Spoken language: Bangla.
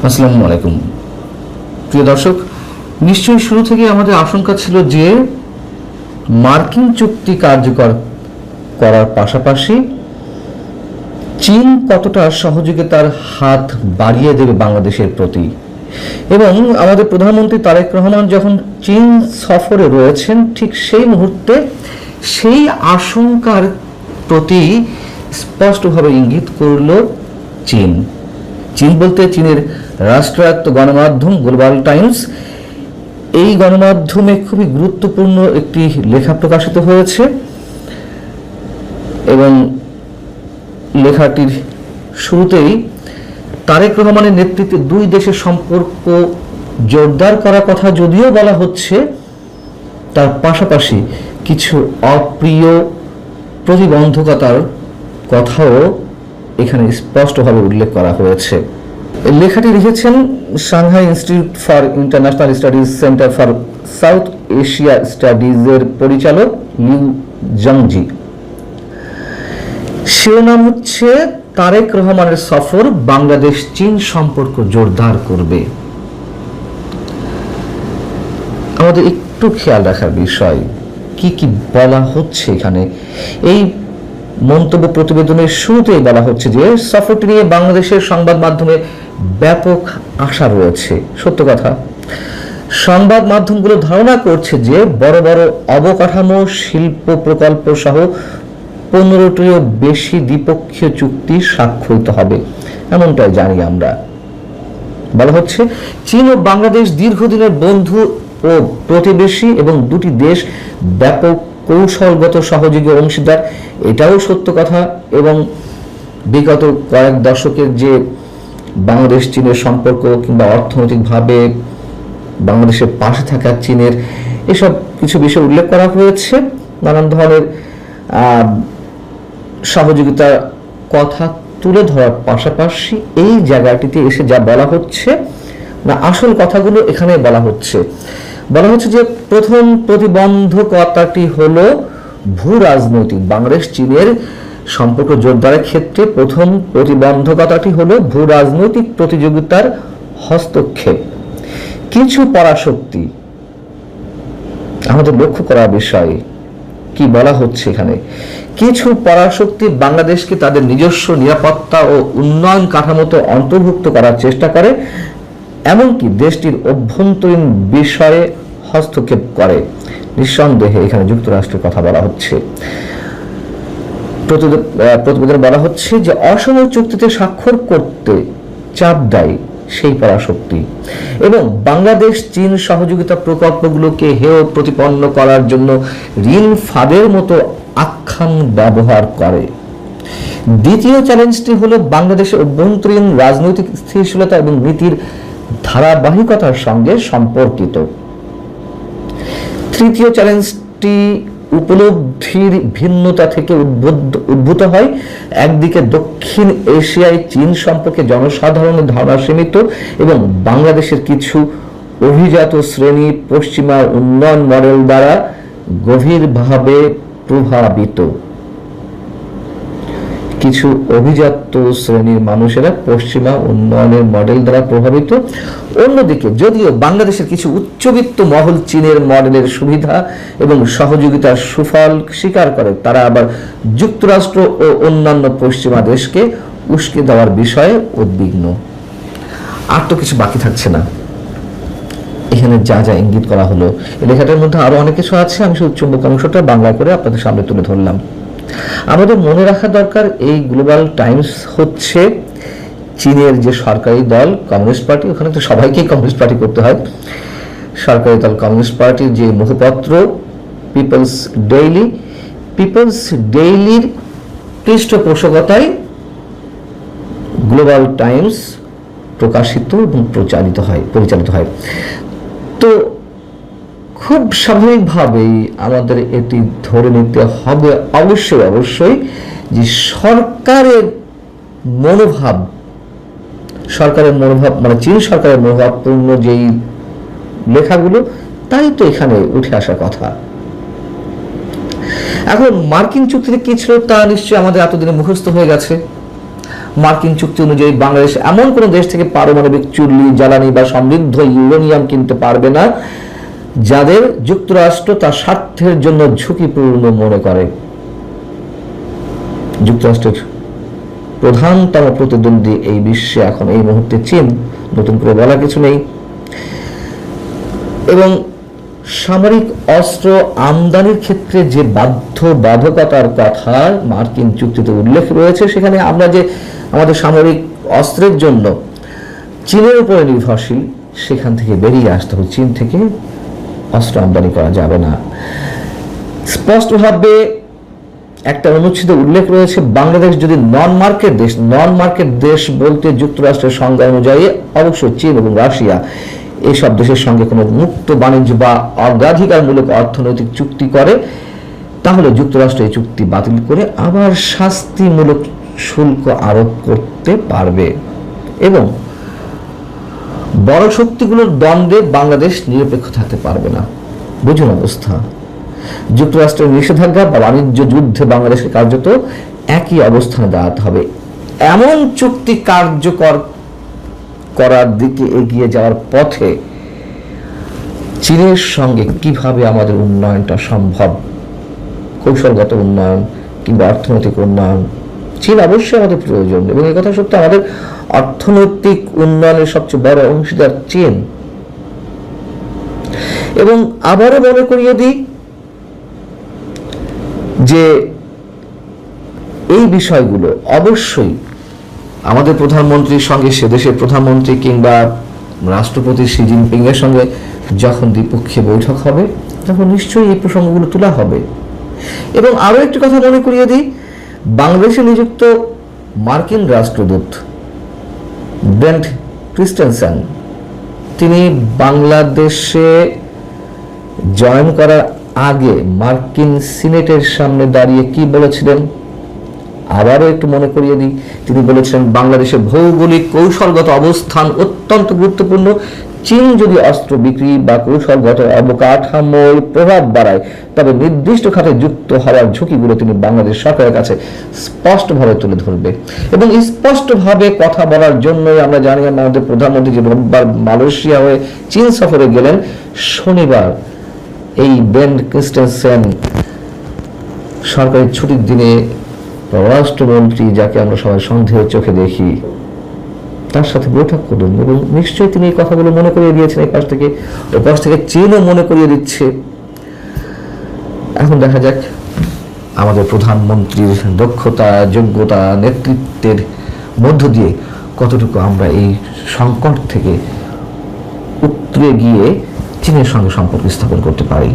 আসসালামু আলাইকুম প্রিয় দর্শক, নিশ্চয়ই শুরু থেকে আমাদের আশঙ্কা ছিল যে মার্কিন চুক্তি কার্যকর করার পাশাপাশি চীন কতটা সহযোগিতার হাত বাড়িয়ে দেবে বাংলাদেশের প্রতি। এবং আমাদের প্রধানমন্ত্রী তারেক রহমান যখন চীন সফরে রয়েছেন, ঠিক সেই মুহূর্তে সেই আশঙ্কার প্রতি স্পষ্টভাবে ইঙ্গিত করল চীন। চীন বলতে চীনের রাষ্ট্রায়ত্ত গণমাধ্যম গ্লোবাল টাইমস, এই গণমাধ্যমে খুবই গুরুত্বপূর্ণ একটি লেখা প্রকাশিত হয়েছে এবং লেখাটির শুরুতেই তারেক রহমানের নেতৃত্বে দুই দেশের সম্পর্ক জোরদার করার কথা যদিও বলা হচ্ছে, তার পাশাপাশি কিছু অপ্রিয় প্রতিবন্ধকতার কথাও এখানে স্পষ্টভাবে উল্লেখ করা হয়েছে। লেখাটি লিখেছেন Shanghai Institute for International Studies Centre for South Asia স্টাডিজের পরিচালক লিউ জংজি। শিরোনাম হচ্ছে তারেক রহমানের সফর বাংলাদেশ চীন সম্পর্ক জোরদার করবে। আমাদের একটু খেয়াল রাখার বিষয় কি কি বলা হচ্ছে এখানে। এই মন্তব্য প্রতিবেদনের শুরুতেই বলা হচ্ছে যে সফরটি নিয়ে বাংলাদেশের সংবাদ মাধ্যমে ব্যাপক আশা রয়েছে। সত্য কথা, সংবাদ মাধ্যমগুলো ধারণা করছে যে বড় বড় অবকাঠামো, শিল্প প্রকল্প সহ 15টিরও বেশি দ্বিপক্ষীয় চুক্তি স্বাক্ষরিত হবে, এমনটাই জানি আমরা। বলা হচ্ছে চীন ও বাংলাদেশ দীর্ঘদিনের বন্ধু ও প্রতিবেশী এবং দুটি দেশ ব্যাপক কৌশলগত সহযোগী অংশীদার, এটাও সত্য কথা। এবং বিগত কয়েক দশকের যে বাংলাদেশ চীনের সম্পর্ক কিংবা অর্থনৈতিকভাবে বাংলাদেশের পাশে থাকা চীনের এসব কিছু বিষয় উল্লেখ করা হয়েছে। নানান ধরনের সহযোগিতার কথা তুলে ধরার পাশাপাশি এই জায়গাটিতে এসে যা বলা হচ্ছে না, আসল কথাগুলো এখানে বলা হচ্ছে যে প্রথম প্রতিবন্ধকতাটি হলো ভূ রাজনৈতিক। বাংলাদেশ চীনের সম্পর্ক জোরদারের ক্ষেত্রে প্রথম প্রতিবন্ধকতাটি হলো ভূ রাজনৈতিক প্রতিযোগিতার হস্তক্ষেপ। কিছু পরাশক্তি, আমাদের লক্ষ্য করার বিষয় কি বলা হচ্ছে এখানে, কিছু পরাশক্তি বাংলাদেশকে তাদের নিজস্ব নিরাপত্তা ও উন্নয়ন কাঠামোতে অন্তর্ভুক্ত করার চেষ্টা করে, এমনকি দেশটির অভ্যন্তরীণ বিষয়ে হস্তক্ষেপ করে। নিঃসন্দেহে এখানে যুক্তরাষ্ট্রের কথা বলা হচ্ছে। প্রতিবেদনে বলা হচ্ছে যে অসম চুক্তিতে স্বাক্ষর করতে চাপ দেয় সেই পরাশক্তি এবং বাংলাদেশ চীন সহযোগিতা প্রকল্পগুলোকে হেয় প্রতিপন্ন করার জন্য ঋণ ফাঁদের মতো আখ্যান ব্যবহার করে। দ্বিতীয় চ্যালেঞ্জটি হলো বাংলাদেশের অভ্যন্তরীণ রাজনৈতিক স্থিতিশীলতা এবং নীতির ধারাবাহিকতার সঙ্গে সম্পর্কিত। তৃতীয় চ্যালেঞ্জটি উপলব্ধির ভিন্নতা থেকে উদ্ভূত হয়। একদিকে দক্ষিণ এশিয়ায় চীন সম্পর্কে জনসাধারণের ধারণা সীমিত এবং বাংলাদেশের কিছু অভিজাত শ্রেণী পশ্চিমা উন্নয়ন মডেল দ্বারা গভীরভাবে প্রভাবিত। কিছু অভিজাত শ্রেণীর মানুষেরা পশ্চিমা উন্নয়নের মডেল দ্বারা প্রভাবিত। অন্যদিকে যদিও বাংলাদেশের কিছু উচ্চবিত্ত মহল চীনের মডেলের সুবিধা এবং সহযোগিতার সুফল স্বীকার করে, তারা আবার যুক্তরাষ্ট্র ও অন্যান্য পশ্চিমা দেশকে উস্কে দেওয়ার বিষয়ে উদ্বিগ্ন। আর তো কিছু বাকি থাকছে না। এখানে যা যা ইঙ্গিত করা হলো, এই লেখাটার মধ্যে আরো অনেক কিছু আছে, আমি শুধু চুম্বক অংশটা বাংলা করে আপনাদের সামনে তুলে ধরলাম। আমাদের মনে রাখা দরকার, এই গ্লোবাল টাইমস হচ্ছে চীনের যে সরকারি দল কমিউনিস্ট পার্টি, ওখানে তো সবাইকেই কমিউনিস্ট পার্টি করতে হয়, সরকারি দল কমিউনিস্ট পার্টির যে মুখপত্র পিপলস ডেইলির পৃষ্ঠপোষকতায় গ্লোবাল টাইমস প্রকাশিত এবং পরিচালিত হয়। তো খুব স্বাভাবিকভাবেই আমাদের এটি ধরে নিতে হবে অবশ্যই যে সরকারের মনোভাব মানে চীন সরকারের মনোভাবপূর্ণ যেই লেখাগুলো, তাই তো এখানে উঠে আসার কথা। এখন মার্কিন চুক্তিতে কি ছিল তা নিশ্চয়ই আমাদের এতদিনে মুখস্থ হয়ে গেছে। মার্কিন চুক্তি অনুযায়ী বাংলাদেশ এমন কোন দেশ থেকে পারমাণবিক চুল্লি, জ্বালানি বা সমৃদ্ধ ইউরেনিয়াম কিনতে পারবে না যাদের যুক্তরাষ্ট্র তার স্বার্থের জন্য ঝুঁকিপূর্ণ মনে করে। যুক্তরাষ্ট্রের প্রধানতম প্রতিদ্বন্দ্বী এই বিশ্বে এখন এই মুহূর্তে চীন, নতুন করে বলা কিছু নেই। এবং সামরিক অস্ত্র আমদানির ক্ষেত্রে যে বাধ্যবাধকতার কথা মার্কিন চুক্তিতে উল্লেখ রয়েছে, সেখানে আমরা যে আমাদের সামরিক অস্ত্রের জন্য চীনের উপরে নির্ভরশীল, সেখান থেকে বেরিয়ে আসতে হবে। চীন থেকে অস্ত্র আমদানি করা যাবে না। স্পষ্টভাবে একটা অনুচ্ছেদে উল্লেখ রয়েছে, বাংলাদেশ যদি নন মার্কেট দেশ বলতে যুক্তরাষ্ট্রের সংজ্ঞা অনুযায়ী অবশ্যই চীন এবং রাশিয়া এইসব দেশের সঙ্গে কোনো মুক্ত বাণিজ্য বা অগ্রাধিকারমূলক অর্থনৈতিক চুক্তি করে, তাহলে যুক্তরাষ্ট্র এই চুক্তি বাতিল করে আবার শাস্তিমূলক শুল্ক আরোপ করতে পারবে এবং বড় শক্তিগুলোর দ্বন্দ্বে বাংলাদেশ নিরপেক্ষ থাকতে পারবে না। বুঝুন অবস্থা। যুক্তরাষ্ট্রের নিষেধাজ্ঞা বা বাণিজ্য যুদ্ধে বাংলাদেশকে কার্যত একই অবস্থানে দাঁড়াতে হবে। এমন চুক্তি কার্যকর করার দিকে এগিয়ে যাওয়ার পথে চীনের সঙ্গে কিভাবে আমাদের উন্নয়নটা সম্ভব, কৌশলগত উন্নয়ন কিংবা অর্থনৈতিক উন্নয়ন, চীন অবশ্যই আমাদের প্রয়োজন এবং এই কথা সত্য, আমাদের অর্থনৈতিক উন্নয়নের সবচেয়ে বড় অংশীদার চীন। এবং আবারও মনে করিয়ে দিই যে এই বিষয়গুলো অবশ্যই আমাদের প্রধানমন্ত্রীর সঙ্গে, সে দেশের প্রধানমন্ত্রী কিংবা রাষ্ট্রপতি শি জিনপিং এর সঙ্গে যখন দ্বিপক্ষীয় বৈঠক হবে, তখন নিশ্চয়ই এই প্রসঙ্গগুলো তোলা হবে। এবং আরো একটি কথা মনে করিয়ে দিই, বাংলাদেশে নিযুক্ত মার্কিন রাষ্ট্রদূত ব্রেন্ট ক্রিস্টেনসেন, তিনি বাংলাদেশে জয়েন করার আগে মার্কিন সিনেটের সামনে দাঁড়িয়ে কি বলেছিলেন আবারও একটু মনে করিয়ে দিই। তিনি বলেছিলেন, বাংলাদেশের ভৌগোলিক কৌশলগত অবস্থান অত্যন্ত গুরুত্বপূর্ণ। চীন যদি অস্ত্র বিক্রি বা কৌশলগত অবকাঠামোর প্রভাব বাড়ায়, তবে নির্দিষ্ট খাতে যুক্ত হওয়ার ঝুঁকিগুলো তিনি বাংলাদেশ সরকারের কাছে স্পষ্টভাবে তুলে ধরবে। এবং স্পষ্টভাবে কথা বলার জন্যই আমরা জানি আমাদের প্রধানমন্ত্রী যে রোববার মালয়েশিয়া হয়ে চীন সফরে গেলেন, শনিবার এই ব্রেন্ট ক্রিস্টেনসেন সরকারি ছুটির দিনে পররাষ্ট্রমন্ত্রী, যাকে আমরা সবাই সন্দেহের চোখে দেখি, তার সাথে বৈঠক করুন এবং নিশ্চয়ই তিনি এই কথাগুলো মনে করিয়ে দিয়েছেন। এই পাশ থেকে ওই পাশ থেকে চীনও মনে করিয়ে দিচ্ছে। এখন দেখা যাক আমাদের প্রধানমন্ত্রীর দক্ষতা, যোগ্যতা, নেতৃত্বের মধ্য দিয়ে কতটুকু আমরা এই সংকট থেকে উতরে গিয়ে চীনের সঙ্গে সম্পর্ক স্থাপন করতে পারি।